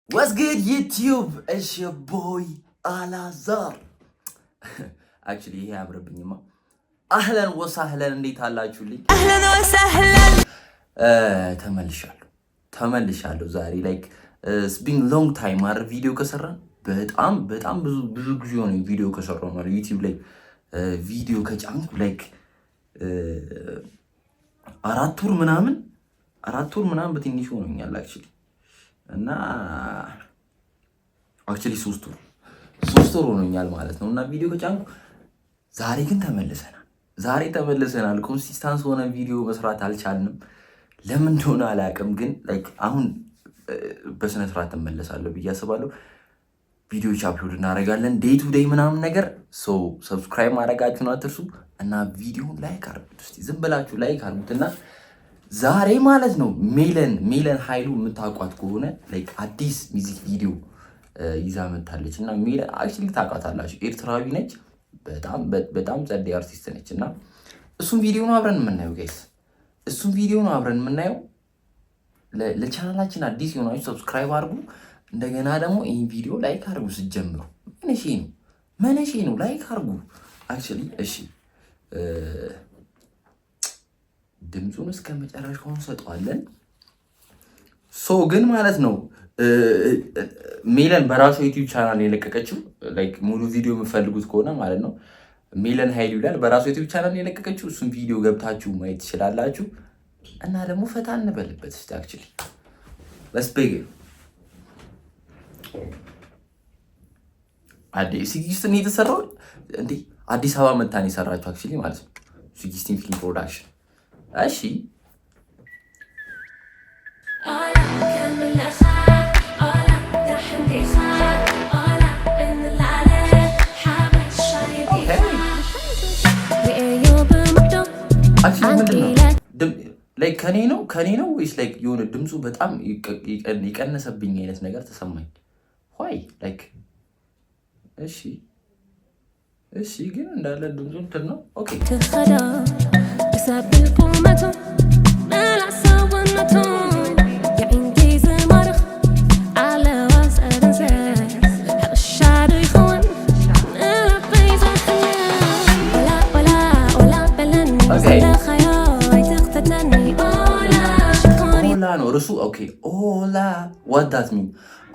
What's good, YouTube? It's your boy Alazar. Actually, ይሄ አብረብኝማ አህለን ወሳህለን እንዴት አላችሁልኝ? አህለን ወሳህለን ተመልሻለሁ ዛሬ ላይክ it's been long time አረ ቪዲዮ ከሰራን በጣም ብዙ ጊዜ ሆነ ቪዲዮ ከሰራው ማለት YouTube ላይ ቪዲዮ ከጫንኩ ላይክ አራት ወር ምናምን በትንሹ ሆኖኛል actually እና actually 3 ወር ሆኖኛል ማለት ነው እና ቪዲዮ ከጫንኩ ዛሬ ግን ተመልሰናል ኮንሲስተንስ ሆነ ቪዲዮ መስራት አልቻልንም ለምን እንደሆነ አላውቅም ግን ላይክ አሁን በስነ ስርዓት ተመለሳለሁ ብዬ አስባለሁ ቪዲዮዎች አፕሎድ እናደርጋለን ዴይ ቱ ዴይ ምናምን ነገር ሶ ሰብስክራይብ ማድረጋችሁን አትርሱ እና ቪዲዮውን ላይክ አድርጉት እስቲ ዝም ብላችሁ ላይክ አድርጉትና ዛሬ ማለት ነው ሜለን ኃይሉ የምታውቋት ከሆነ ላይክ አዲስ ሚውዚክ ቪዲዮ ይዛ መጣለች እና ሜለን አክቹሊ ታውቃታላችሁ ኤርትራዊ ነች በጣም ጸዴ አርቲስት ነች እና እሱን ቪዲዮ ነው አብረን የምናየው ለቻናላችን አዲስ የሆናችሁ ሰብስክራይብ አድርጉ እንደገና ደግሞ ይሄን ቪዲዮ ላይክ አድርጉ ስትጀምሩ መነሼ ነው ላይክ አድርጉ አክቹሊ እሺ ድምጹን እስከ መጨረሻው እንሰጣለን ሶ ግን ማለት ነው ሜለን በራሱ ዩቲዩብ ቻናል የለቀቀችው ላይክ ሙሉ ቪዲዮ የምትፈልጉት ከሆነ ማለት ነው ሜለን ኃይሉ ይላል በራሱ ዩቲዩብ ቻናል የለቀቀችው እሱን ቪዲዮ ገብታችሁ ማየት ትችላላችሁ እና ደግሞ ፈታ እንበልበት እስቲ አክቹሊ let's begin ሲጊስትን የተሰራው እንዴ አዲስ አበባ መታን የሰራችው አክቹሊ ማለት ነው ሲጊስትን ፊልም ፕሮዳክሽን እሺ ላይክ ከኔ ነው ወይስ ላይክ የሆነ ድምፁ በጣም ይቀነሰብኝ አይነት ነገር ተሰማኝ ዋይ ላይክ እሺ ግን እንዳለ ድምፁ እንትን ነው ኦኬ ነው እርሱ ኦኬ ኦላ what that mean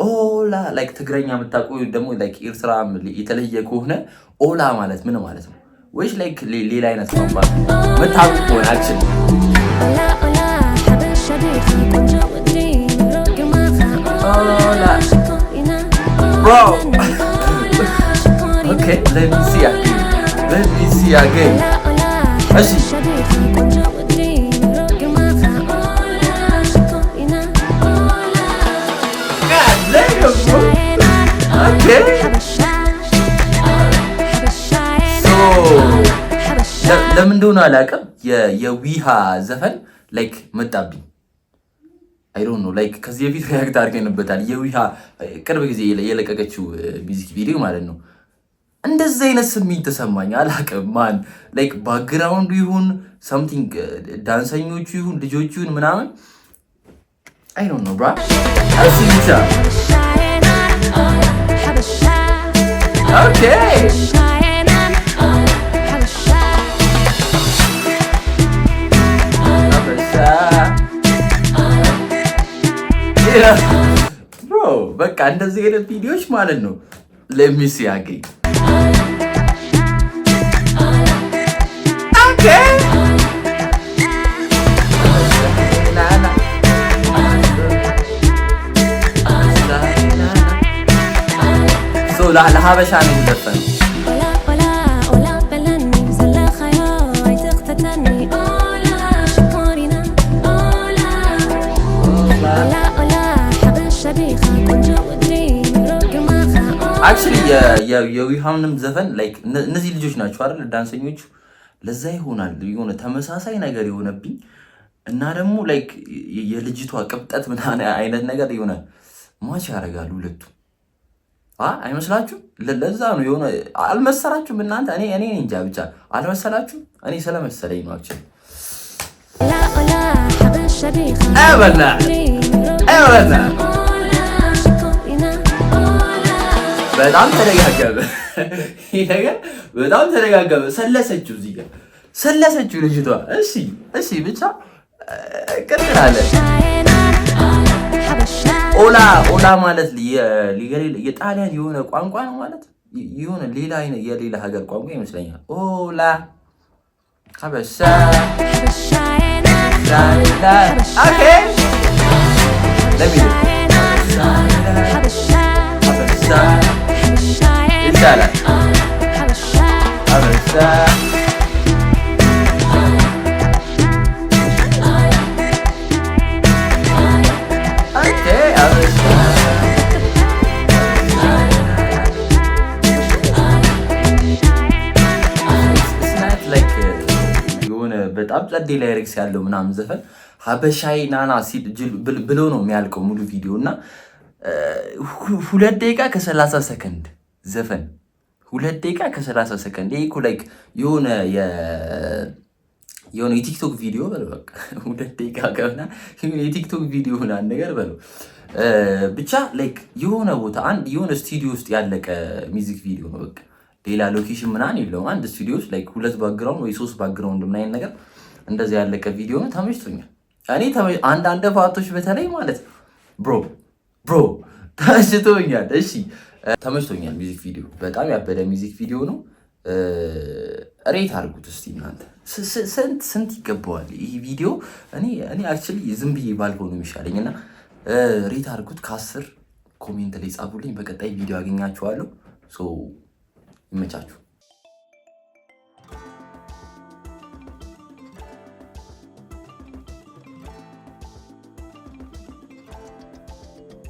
ኦላ ላይክ ትግረኛ የምታውቁ ደግሞ ላይክ ኤርትራ የተለየ ከሆነ ኦላ ማለት ምን ማለት ነው ወይስ ላይክ ሌላ አይነት ቋንቋ መታወቅ ነው አክቹሊ ኦላ bro okay let me see again እሺ ለምን እንደሆነ አላውቅም የዊሃ ዘፈን ላይክ መጣብኝ አይ ዶንት ኖ ላይክ ከዚህ በፊት ሪአክት አድርገንበታል የዊሃ ቅርብ ጊዜ የለቀቀችው ሚውዚክ ቪዲዮ ማለት ነው እንደዚህ አይነት ስሜት ተሰማኝ አላውቅም ማን ላይክ ባክግራውንዱ ይሁን something ዳንሰኞቹ ይሁን ልጆቹ ይሁን ምናምን I don't know, bro. Okay. Yeah. Bro, በቃ እንደዚህ አይነት ቪዲዮዎች ማለት ነው let me see again. Okay. ለሀበሻ ነው የሚዘፈን አክቹሊ የዊሃምንም ዘፈን ላይክ እነዚህ ልጆች ናቸው አይደል ዳንሰኞቹ ለዛ ይሆናል የሆነ ተመሳሳይ ነገር የሆነብኝ እና ደግሞ ላይክ የልጅቷ ቅብጠት ምናምን አይነት ነገር የሆነ ማች ያደርጋሉ ሁለቱ አይመስላችሁ ለዛ ነው የሆነ አልመሰላችሁም እናንተ እኔ እንጃ ብቻ አልመሰላችሁ እኔ ስለመሰለኝ ነው አክቹሊ አበላ በጣም ተደጋገመ። ይሄ ነገር በጣም ተደጋገመ። ሰለሰችው፣ እዚህ ጋር ሰለሰችው ልጅቷ። እሺ ብቻ ቀጥላለን። ኦላ ማለት የጣሊያን የሆነ ቋንቋ ነው ማለት የሆነ ሌላ አይነት የሌላ ሀገር ቋንቋ ይመስለኛል። ኦላ ሀበሻ ኦኬ ይቻላል። ሀበሻ በጣም ጸዴ ላይሬክስ ያለው ምናምን ዘፈን ሀበሻይ ናና ብሎ ነው የሚያልቀው ሙሉ ቪዲዮ እና 2 ደቂቃ ከ30 ሰከንድ ዘፈን 2 ደቂቃ ከ30 ሰከንድ። ይሄ እኮ ላይክ የሆነ የቲክቶክ ቪዲዮ በለው በቃ 2 ደቂቃ ከሆነ የቲክቶክ ቪዲዮ ሆነ ነገር በለው ብቻ ላይክ የሆነ ቦታ የሆነ ስቱዲዮ ውስጥ ያለቀ ሚውዚክ ቪዲዮ ነው። በቃ ሌላ ሎኬሽን ምናምን የለውም። አንድ ስቱዲዮ ውስጥ ላይክ 2 ባክግራውንድ ወይ 3 ባክግራውንድ ምናምን ነገር እንደዚህ ያለቀ ቪዲዮ ነው። ተመችቶኛል። እኔ አንዳንድ ፓርቶች በተለይ ማለት ብሮ ተመችቶኛል። እሺ ተመችቶኛል። ሚውዚክ ቪዲዮ በጣም ያበደ ሚውዚክ ቪዲዮ ነው። ሬት አድርጉት እስቲ እናንተ ስንት ይገባዋል ይህ ቪዲዮ? እኔ አክቹዋሊ ዝም ብዬ ባልሆን ነው የሚሻለኝ እና ሬት አድርጉት። ከ10 ኮሜንት ላይ ጻፉልኝ። በቀጣይ ቪዲዮ አገኛችኋለሁ። ይመቻችሁ።